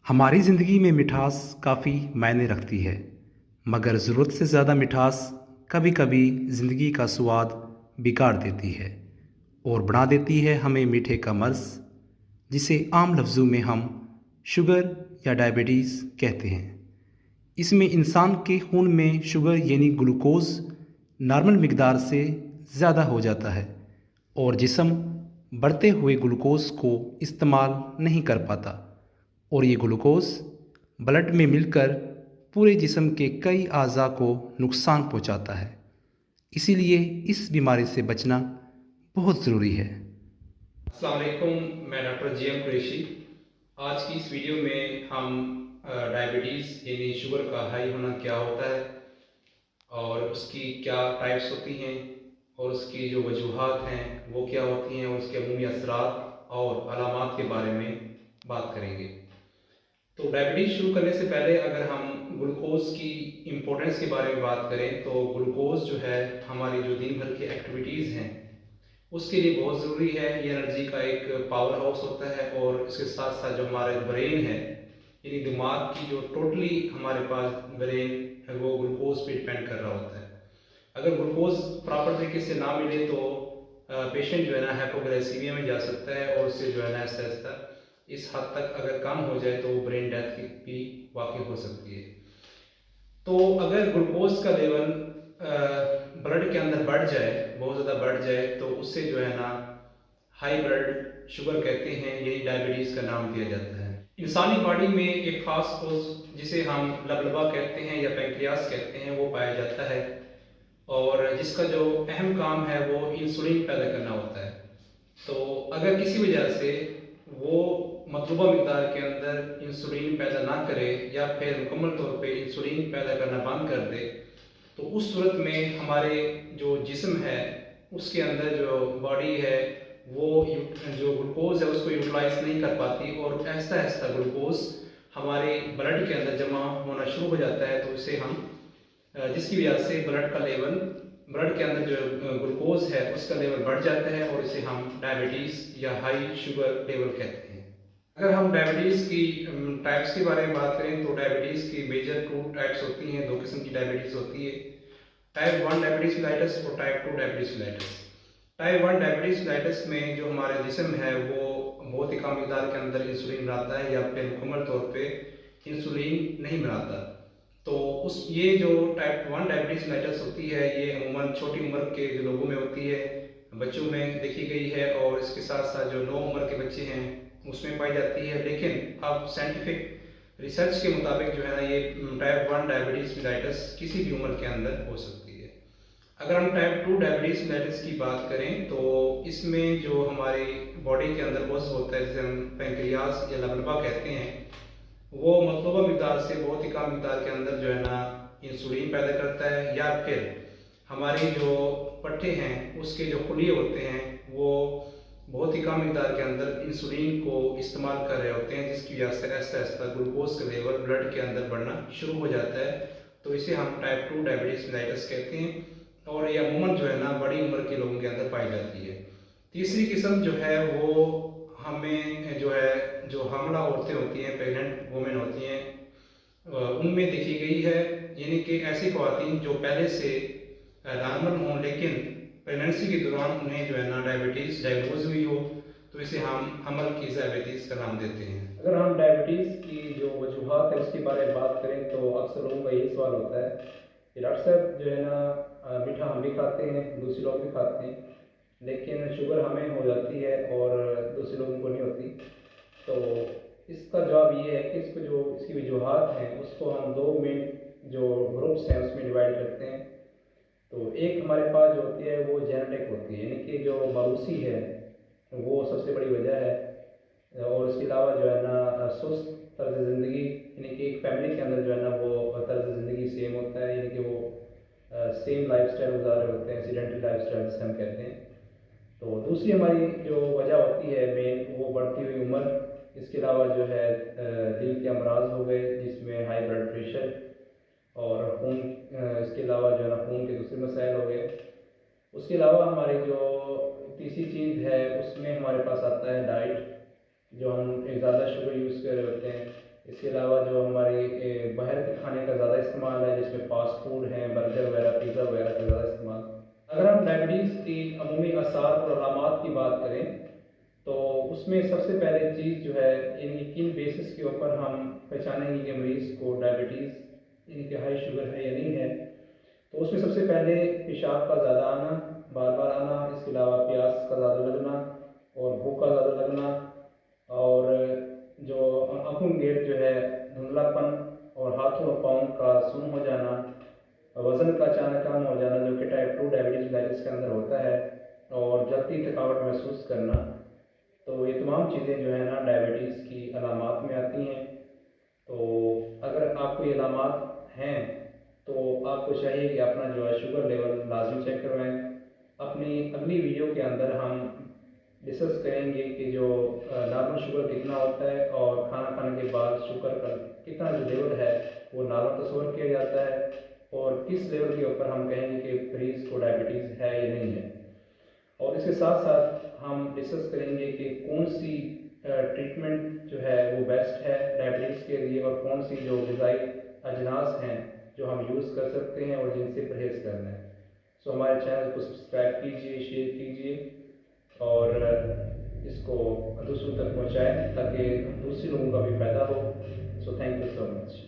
ہماری زندگی میں مٹھاس کافی معنی رکھتی ہے، مگر ضرورت سے زیادہ مٹھاس کبھی کبھی زندگی کا سواد بگاڑ دیتی ہے اور بنا دیتی ہے ہمیں میٹھے کا مرض، جسے عام لفظوں میں ہم شوگر یا ڈائبٹیز کہتے ہیں۔ اس میں انسان کے خون میں شوگر یعنی گلوکوز نارمل مقدار سے زیادہ ہو جاتا ہے اور جسم بڑھتے ہوئے گلوکوز کو استعمال نہیں کر پاتا، اور یہ گلوکوز بلڈ میں مل کر پورے جسم کے کئی اعضاء کو نقصان پہنچاتا ہے۔ اسی لیے اس بیماری سے بچنا بہت ضروری ہے۔ السلام علیکم، میں ڈاکٹر جی ایم قریشی۔ آج کی اس ویڈیو میں ہم ڈائبٹیز یعنی شوگر کا ہائی ہونا کیا ہوتا ہے اور اس کی کیا ٹائپس ہوتی ہیں اور اس کی جو وجوہات ہیں وہ کیا ہوتی ہیں اور اس کے عمومی اثرات اور علامات کے بارے میں بات کریں گے۔ تو ڈائبٹیز شروع کرنے سے پہلے اگر ہم گلوکوز کی امپورٹنس کے بارے میں بات کریں تو گلوکوز جو ہے ہماری جو دن بھر کی ایکٹیویٹیز ہیں اس کے لیے بہت ضروری ہے۔ یہ انرجی کا ایک پاور ہاؤس ہوتا ہے اور اس کے ساتھ ساتھ جو ہمارا برین ہے یعنی دماغ کی جو ٹوٹلی ہمارے پاس برین ہے وہ گلوکوز پہ ڈپینڈ کر رہا ہوتا ہے۔ اگر گلوکوز پراپر طریقے سے نہ ملے تو پیشنٹ جو ہے نا ہائپوگلائسیمیا میں جا سکتا ہے اور اس سے جو ہے نا آہستہ آہستہ اس حد تک اگر کم ہو جائے تو برین ڈیتھ کی بھی واقع ہو سکتی ہے۔ تو اگر گلوکوز کا لیول بلڈ کے اندر بڑھ جائے، بہت زیادہ بڑھ جائے، تو اس سے جو ہے نا ہائی بلڈ شوگر کہتے ہیں، یہی ڈائبٹیز کا نام دیا جاتا ہے۔ انسانی باڈی میں ایک خاص عضو جسے ہم لبلبا کہتے ہیں یا پینکریاس کہتے ہیں وہ پایا جاتا ہے اور جس کا جو اہم کام ہے وہ انسولین پیدا کرنا ہوتا ہے۔ تو اگر کسی وجہ سے وہ مطلوبہ مقدار کے اندر انسولین پیدا نہ کرے یا پھر مکمل طور پہ انسولین پیدا کرنا بند کر دے تو اس صورت میں ہمارے جو جسم ہے اس کے اندر جو باڈی ہے وہ جو گلوکوز ہے اس کو یوٹیلائز نہیں کر پاتی اور آہستہ آہستہ گلوکوز ہمارے بلڈ کے اندر جمع ہونا شروع ہو جاتا ہے، تو اسے ہم جس کی وجہ سے بلڈ کے اندر جو گلوکوز ہے اس کا لیول بڑھ جاتا ہے اور اسے ہم ڈائبٹیز یا ہائی شوگر لیول کہتے ہیں۔ اگر ہم ڈائبٹیز کی ٹائپس کے بارے میں بات کریں تو ڈائبٹیز کی میجر 2 ٹائپس ہوتی ہیں، 2 قسم کی ڈائبٹیز ہوتی ہے، ٹائپ 1 ڈائبٹیز میلائٹس اور type 2 diabetes mellitus. Type 1 diabetes mellitus میں جو ہمارا جسم ہے وہ بہت ہی کم مقدار کے اندر انسولین بناتا ہے یا پھر مکمل طور پہ انسولین نہیں بناتا، تو یہ جو ٹائپ 1 ڈائبٹیز میلائٹس ہوتی ہے یہ عموماً چھوٹی عمر کے جو لوگوں میں ہوتی ہے، بچوں میں دیکھی گئی ہے اور اس کے ساتھ ساتھ جو نو عمر کے بچے ہیں اس میں پائی جاتی ہے، لیکن اب سائنٹیفک ریسرچ کے مطابق جو ہے نا یہ ٹائپ 1 ڈائبٹیز میلائٹس کسی بھی عمر کے اندر ہو سکتی ہے۔ اگر ہم ٹائپ 2 ڈائبٹیز میلائٹس کی بات کریں تو اس میں جو ہماری باڈی کے اندر عضو ہوتا ہے جسے ہم پینکریاس یا لبلبا کہتے ہیں، وہ مطلوبہ مقدار سے بہت ہی کم مقدار کے اندر جو ہے نا انسولین پیدا کرتا ہے، یا پھر ہماری جو پٹھے ہیں اس کے جو خلیے ہوتے ہیں وہ بہت ہی کم مقدار کے اندر انسولین کو استعمال کر رہے ہوتے ہیں، جس کی وجہ سے آہستہ آہستہ گلوکوز کا لیول بلڈ کے اندر بڑھنا شروع ہو جاتا ہے، تو اسے ہم ٹائپ 2 ڈائبٹیز میلائٹس کہتے ہیں اور یہ عموماً جو ہے نا بڑی عمر کے لوگوں کے اندر پائی جاتی ہے۔ تیسری قسم جو ہے وہ ہمیں جو ہے جو حاملہ عورتیں ہوتی ہیں، پریگننٹ وومن ہوتی ہیں، ان میں دیکھی گئی ہے، یعنی کہ ایسی خواتین جو پہلے سے نارمل ہوں لیکن پریگننسی کے دوران انہیں جو ہے نا ڈائبٹیز ڈائگنوز ہوئی ہو، تو اسے ہم حمل کی ذیابیطیس کا نام دیتے ہیں۔ اگر ہم ڈائبٹیز کی جو وجوہات ہیں اس کے بارے میں بات کریں تو اکثر لوگوں کا یہی سوال ہوتا ہے کہ ڈاکٹر صاحب جو ہے نا میٹھا ہم بھی کھاتے ہیں، دوسرے لوگ بھی کھاتے ہیں، لیکن شوگر ہمیں ہو جاتی ہے اور دوسرے لوگوں کو نہیں ہوتی، تو اس کا جواب یہ ہے کہ اس کی وجوہات ہیں اس کو ہم 2 مین جو گروپس ہیں اس میں ڈیوائڈ کرتے ہیں۔ تو ایک ہمارے پاس جو ہوتی ہے وہ جینیٹک ہوتی ہے، یعنی کہ جو موروثی ہے وہ سب سے بڑی وجہ ہے، اور اس کے علاوہ جو ہے نا سست طرز زندگی، یعنی کہ ایک فیملی کے اندر جو ہے نا وہ طرز زندگی سیم ہوتا ہے، یعنی کہ وہ سیم لائف اسٹائل گزار رہے ہوتے ہیں، ایکسیڈنٹل لائف اسٹائل جسے ہم کہتے ہیں۔ تو دوسری ہماری جو وجہ ہوتی ہے مین وہ بڑھتی ہوئی عمر، اس کے علاوہ جو ہے دل کے امراض ہو گئے جس میں ہائی بلڈ پریشر اور خون، اس کے علاوہ جو ہے نا خون کے دوسرے مسائل ہو گئے۔ اس کے علاوہ ہماری جو تیسری چیز ہے اس میں ہمارے پاس آتا ہے ڈائٹ، جو ہم زیادہ شوگر یوز کر رہے ہوتے ہیں، اس اس کے علاوہ جو ہمارے باہر کے کھانے کا زیادہ استعمال ہے، جس میں فاسٹ فوڈ ہیں، برگر وغیرہ، پیزا وغیرہ کا زیادہ استعمال۔ اگر ہم ڈائبٹیز کی عمومی آثار اور علامات کی بات کریں تو اس میں سب سے پہلے چیز جو ہے، یعنی کن بیسس کے اوپر ہم پہچانیں گے کہ مریض کو ڈائبٹیز یعنی کہ ہائی شوگر ہے یا نہیں ہے، تو اس میں سب سے پہلے پیشاب کا زیادہ آنا، بار بار آنا، اس کے علاوہ پیاس کا زیادہ لگنا اور بھوک کا زیادہ لگنا، اور جو آنکھوں کی گیٹ جو ہے دھندلا پن، اور ہاتھوں اور پاؤں کا سن ہو جانا، وزن کا اچانک کم ہو جانا جو کہ ٹائپ 2 ڈائبٹیز میلٹس کے اندر ہوتا ہے، اور جلدی تھکاوٹ محسوس کرنا۔ تو یہ تمام چیزیں جو ہے نا ڈائبٹیز کی علامات میں آتی ہیں۔ تو اگر آپ کو یہ علامات ہیں تو آپ کو چاہیے کہ اپنا جو ہے شوگر لیول لازمی چیک کروائیں۔ اپنی اگلی ویڈیو کے اندر ہم ڈسکس کریں گے کہ جو نارمل شوگر کتنا ہوتا ہے، اور کھانا کھانے کے بعد شوگر کا کتنا جو لیول ہے وہ نارمل تصور کیا جاتا ہے، اور کس لیول کے اوپر ہم کہیں گے کہ مریض کو ڈائبٹیز ہے یا نہیں ہے۔ اور اس کے ساتھ ساتھ ہم ڈسکس کریں گے کہ کون سی ٹریٹمنٹ جو ہے وہ بیسٹ ہے ڈائبٹیز کے لیے، اور کون سی جو غذائی اجناس ہیں جو ہم یوز کر سکتے ہیں اور جن سے پرہیز کرنا ہے۔ سو ہمارے چینل کو سبسکرائب کیجیے، شیئر کیجیے، اور اس کو دوسروں تک پہنچائیں تاکہ دوسرے لوگوں کا بھی فائدہ ہو۔ So thank you so much.